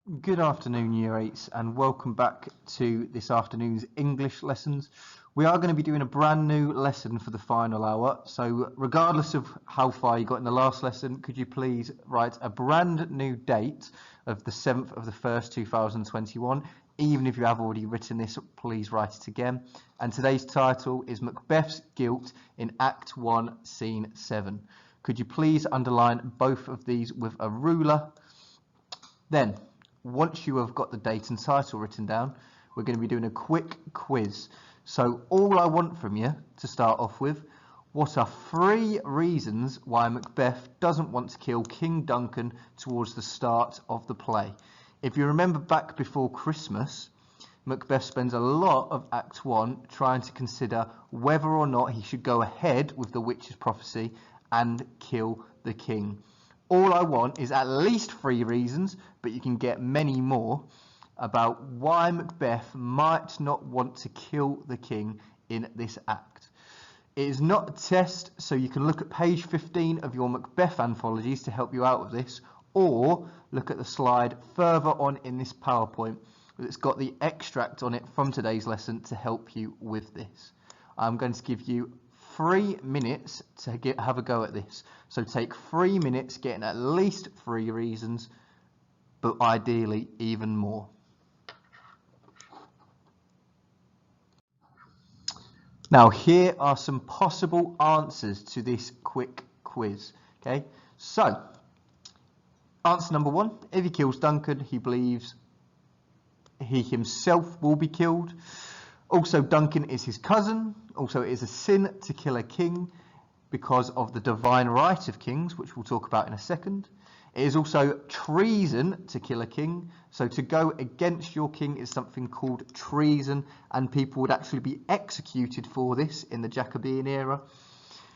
Good afternoon, Year 8s, and welcome back to this afternoon's English lessons. We are going to be doing a brand new lesson for the final hour, so regardless of how far you got in the last lesson, could you please write a brand new date of the 7th of the 1st, 2021. Even if you have already written this, please write it again. And today's title is Macbeth's Guilt in Act 1, Scene 7. Could you please underline both of these with a ruler? Then, once you have got the date and title written down, we're going to be doing a quick quiz. So all I want from you to start off with, what are 3 reasons why Macbeth doesn't want to kill King Duncan towards the start of the play? If you remember back before Christmas, Macbeth spends a lot of Act 1 trying to consider whether or not he should go ahead with the witch's prophecy and kill the king. All I want is at least 3 reasons, but you can get many more, about why Macbeth might not want to kill the king in this act. It is not a test, so you can look at page 15 of your Macbeth anthologies to help you out with this, or look at the slide further on in this PowerPoint that's got the extract on it from today's lesson to help you with this. I'm going to give you 3 minutes to have a go at this. So take 3 minutes getting at least 3 reasons, but ideally even more. Now here are some possible answers to this quick quiz. Okay, so answer number 1, if he kills Duncan, he believes he himself will be killed. Also, Duncan is his cousin. Also, it is a sin to kill a king because of the divine right of kings, which we'll talk about in a second. It is also treason to kill a king. So to go against your king is something called treason, and people would actually be executed for this in the Jacobean era.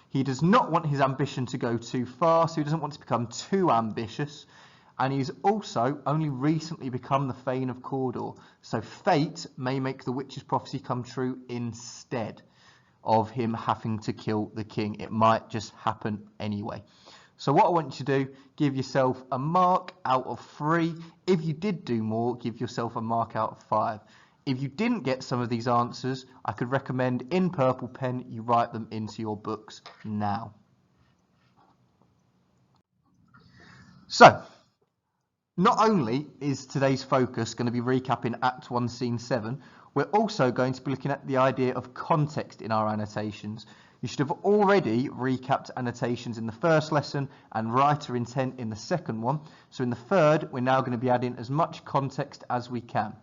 He does not want his ambition to go too far, so he doesn't want to become too ambitious. And he's also only recently become the Thane of Cawdor, so fate may make the witch's prophecy come true instead of him having to kill the king. It might just happen anyway. So what I want you to do, give yourself a mark out of 3. If you did do more, give yourself a mark out of 5. If you didn't get some of these answers, I could recommend in purple pen you write them into your books now. So, not only is today's focus going to be recapping Act 1, Scene 7, we're also going to be looking at the idea of context in our annotations. You should have already recapped annotations in the first lesson and writer intent in the second one. So in the third, we're now going to be adding as much context as we can.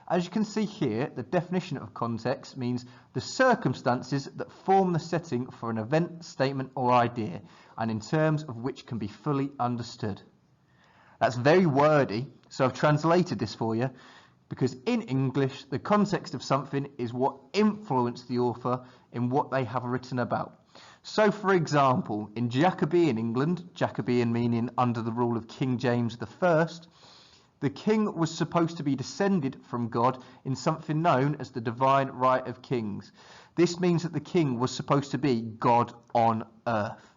As you can see here, the definition of context means the circumstances that form the setting for an event, statement or idea, and in terms of which can be fully understood. That's very wordy, so I've translated this for you, because in English, the context of something is what influenced the author in what they have written about. So, for example, in Jacobean England, Jacobean meaning under the rule of King James I, the king was supposed to be descended from God in something known as the divine right of kings. This means that the king was supposed to be God on earth.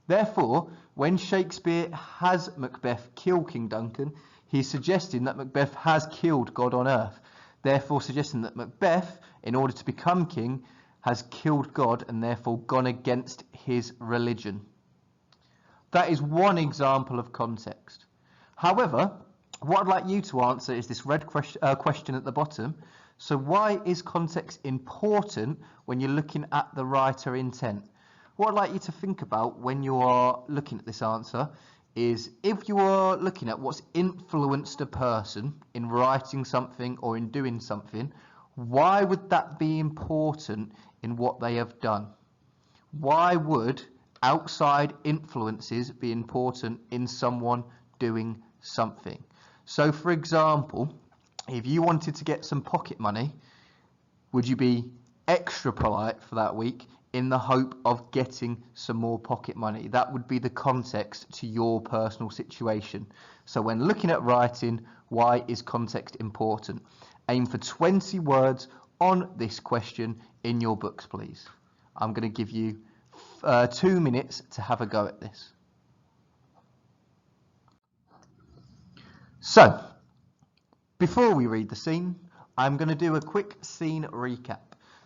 Therefore, when Shakespeare has Macbeth kill King Duncan, he's suggesting that Macbeth has killed God on earth, therefore suggesting that Macbeth, in order to become king, has killed God and therefore gone against his religion. That is one example of context. However, what I'd like you to answer is this red question at the bottom. So why is context important when you're looking at the writer intent? What I'd like you to think about when you are looking at this answer is, if you are looking at what's influenced a person in writing something or in doing something, why would that be important in what they have done? Why would outside influences be important in someone doing something? So, for example, if you wanted to get some pocket money, would you be extra polite for that week in the hope of getting some more pocket money? That would be the context to your personal situation. So when looking at writing, why is context important? Aim for 20 words on this question in your books, please. I'm going to give you 2 minutes to have a go at this. So, Before we read the scene, I'm going to do a quick scene recap.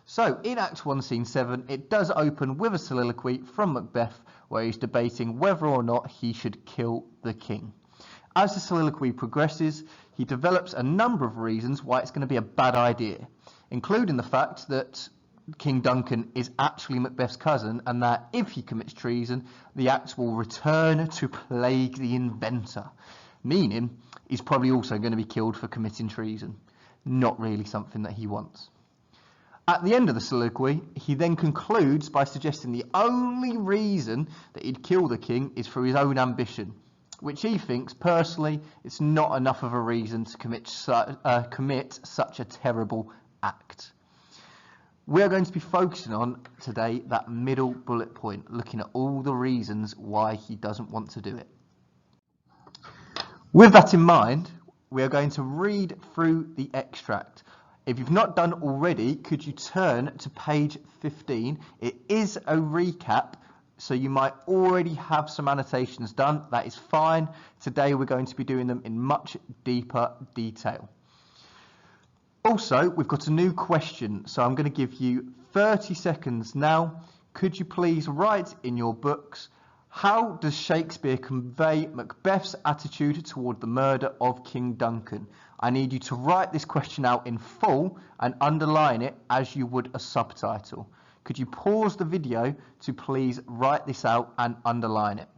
So in Act 1, Scene 7, it does open with a soliloquy from Macbeth where he's debating whether or not he should kill the king. As the soliloquy progresses, he develops a number of reasons why it's going to be a bad idea, including the fact that King Duncan is actually Macbeth's cousin, and that if he commits treason, the axe will return to plague the inventor, meaning he's probably also going to be killed for committing treason. Not really something that he wants. At the end of the soliloquy, he then concludes by suggesting the only reason that he'd kill the king is for his own ambition, which he thinks, personally, it's not enough of a reason to commit such a terrible act. We're going to be focusing on today that middle bullet point, looking at all the reasons why he doesn't want to do it. With that in mind, we are going to read through the extract. If you've not done already, could you turn to page 15? It is a recap, so you might already have some annotations done. That is fine. Today we're going to be doing them in much deeper detail. Also, we've got a new question, so I'm going to give you 30 seconds now. Could you please write in your books, how does Shakespeare convey Macbeth's attitude toward the murder of King Duncan? I need you to write this question out in full and underline it as you would a subtitle. Could you pause the video to please write this out and underline it?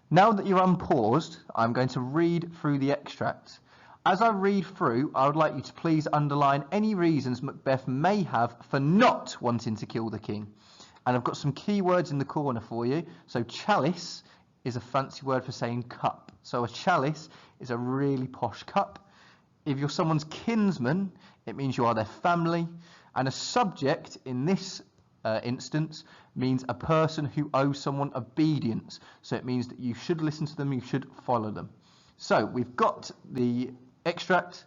Now that you're unpaused, I'm going to read through the extract. As I read through, I would like you to please underline any reasons Macbeth may have for not wanting to kill the king. And I've got some key words in the corner for you. So chalice is a fancy word for saying cup. So a chalice is a really posh cup. If you're someone's kinsman, it means you are their family. And a subject in this instance means a person who owes someone obedience. So it means that you should listen to them, you should follow them. So we've got the extract.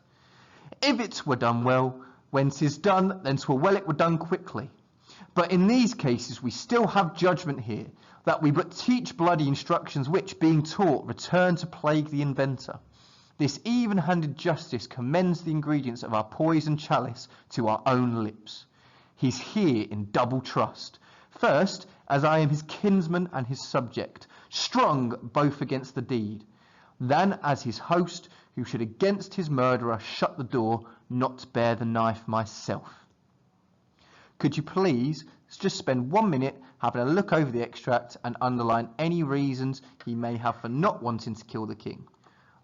If it were done well, when 'tis done, then 'twere well it were done quickly. But in these cases we still have judgment here, that we but teach bloody instructions which, being taught, return to plague the inventor. This even-handed justice commends the ingredients of our poison chalice to our own lips. He's here in double trust. First, as I am his kinsman and his subject, strong both against the deed. Then as his host, who should against his murderer shut the door, not bear the knife myself. Could you please just spend 1 minute having a look over the extract and underline any reasons he may have for not wanting to kill the king?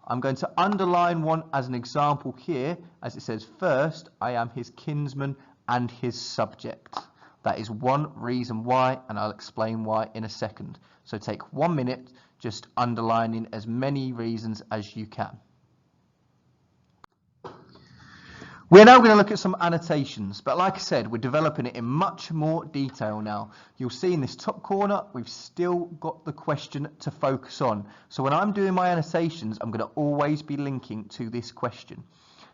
I'm going to underline one as an example here, as it says, first, I am his kinsman and his subject. That is one reason why, and I'll explain why in a second. So take 1 minute just underlining as many reasons as you can. We're now going to look at some annotations, but like I said, we're developing it in much more detail now. You'll see in this top corner, we've still got the question to focus on. So when I'm doing my annotations, I'm going to always be linking to this question.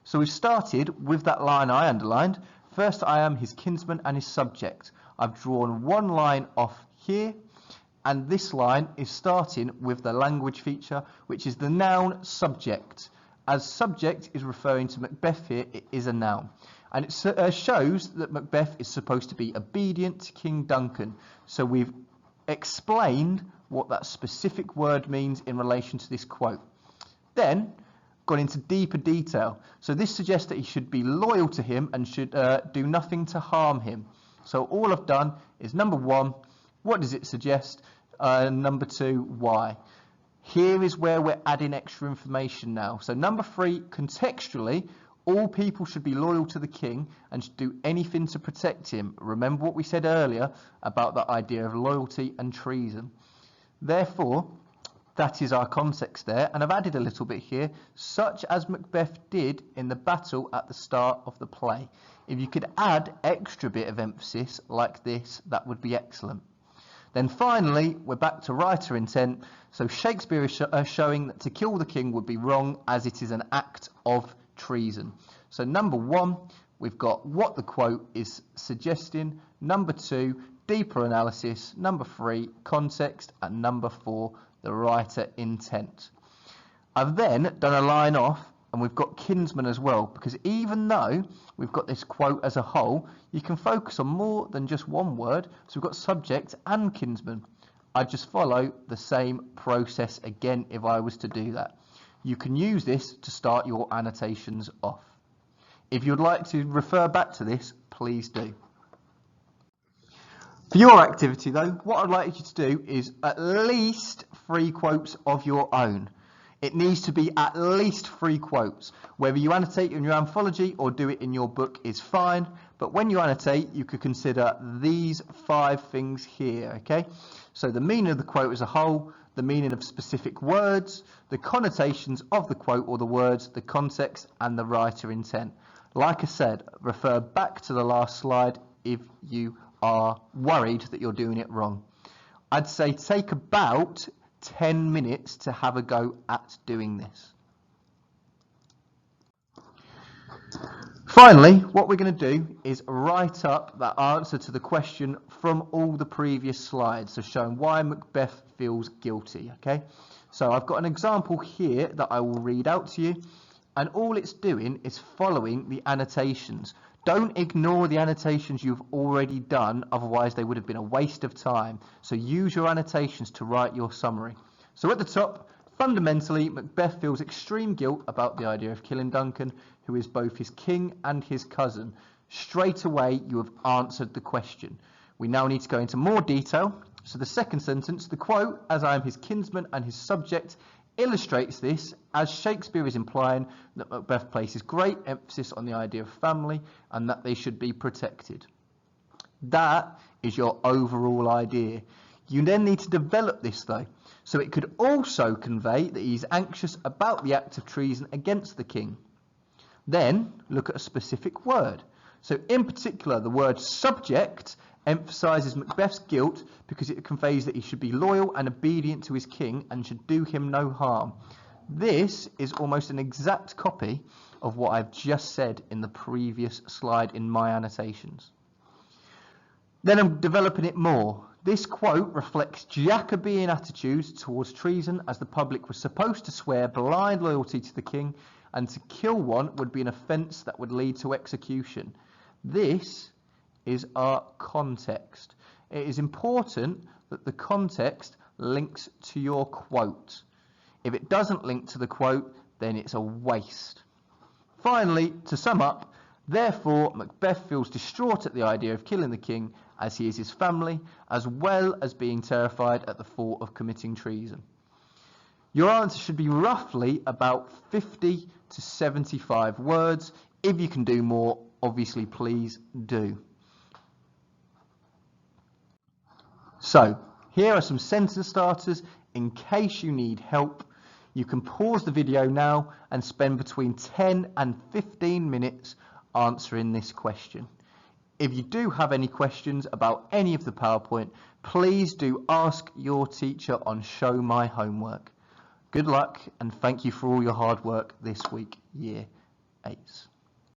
So we've started with that line I underlined. First, I am his kinsman and his subject. I've drawn one line off here, and this line is starting with the language feature, which is the noun subject. As subject is referring to Macbeth here, it is a noun. And it shows that Macbeth is supposed to be obedient to King Duncan. So we've explained what that specific word means in relation to this quote. Then gone into deeper detail. So this suggests that he should be loyal to him and should do nothing to harm him. So all I've done is number 1, what does it suggest? Number 2, why? Here is where we're adding extra information now. So number 3, contextually, all people should be loyal to the king and should do anything to protect him. Remember what we said earlier about that idea of loyalty and treason. Therefore, that is our context there, and I've added a little bit here, such as Macbeth did in the battle at the start of the play. If you could add extra bit of emphasis like this, that would be excellent. Then finally, we're back to writer intent. So Shakespeare is showing that to kill the king would be wrong, as it is an act of treason. So number 1, we've got what the quote is suggesting. Number 2, deeper analysis. Number 3, context. And number 4, the writer intent. I've then done a line off, and we've got kinsman as well, because even though we've got this quote as a whole, you can focus on more than just one word. So we've got subject and kinsman. I just follow the same process again if I was to do that. You can use this to start your annotations off. If you'd like to refer back to this, please do. For your activity though, what I'd like you to do is at least 3 quotes of your own. It needs to be at least 3 quotes. Whether you annotate in your anthology or do it in your book is fine, but when you annotate, you could consider these 5 things here, okay? So the meaning of the quote as a whole, the meaning of specific words, the connotations of the quote or the words, the context, and the writer intent. Like I said, refer back to the last slide if you are worried that you're doing it wrong. I'd say take about 10 minutes to have a go at doing this. Finally, what we're going to do is write up that answer to the question from all the previous slides, so showing why Macbeth feels guilty, okay? So I've got an example here that I will read out to you, and all it's doing is following the annotations. Don't ignore the annotations you've already done, otherwise they would have been a waste of time. So use your annotations to write your summary. So at the top, fundamentally, Macbeth feels extreme guilt about the idea of killing Duncan, who is both his king and his cousin. Straight away, you have answered the question. We now need to go into more detail. So the second sentence, the quote, "As I am his kinsman and his subject," illustrates this, as Shakespeare is implying that Macbeth places great emphasis on the idea of family and that they should be protected. That is your overall idea. You then need to develop this though, so it could also convey that he is anxious about the act of treason against the king. Then look at a specific word. So in particular, the word subject emphasises Macbeth's guilt because it conveys that he should be loyal and obedient to his king and should do him no harm. This is almost an exact copy of what I've just said in the previous slide in my annotations. Then I'm developing it more. This quote reflects Jacobean attitudes towards treason, as the public was supposed to swear blind loyalty to the king, and to kill one would be an offence that would lead to execution. This is our context. It is important that the context links to your quote. If it doesn't link to the quote, then it's a waste. Finally, to sum up, therefore, Macbeth feels distraught at the idea of killing the king, as he is his family, as well as being terrified at the thought of committing treason. Your answer should be roughly about 50 to 75 words. If you can do more, obviously please do. So, here are some sentence starters in case you need help. You can pause the video now and spend between 10 and 15 minutes answering this question. If you do have any questions about any of the PowerPoint, please do ask your teacher on Show My Homework. Good luck and thank you for all your hard work this week, Year 8s.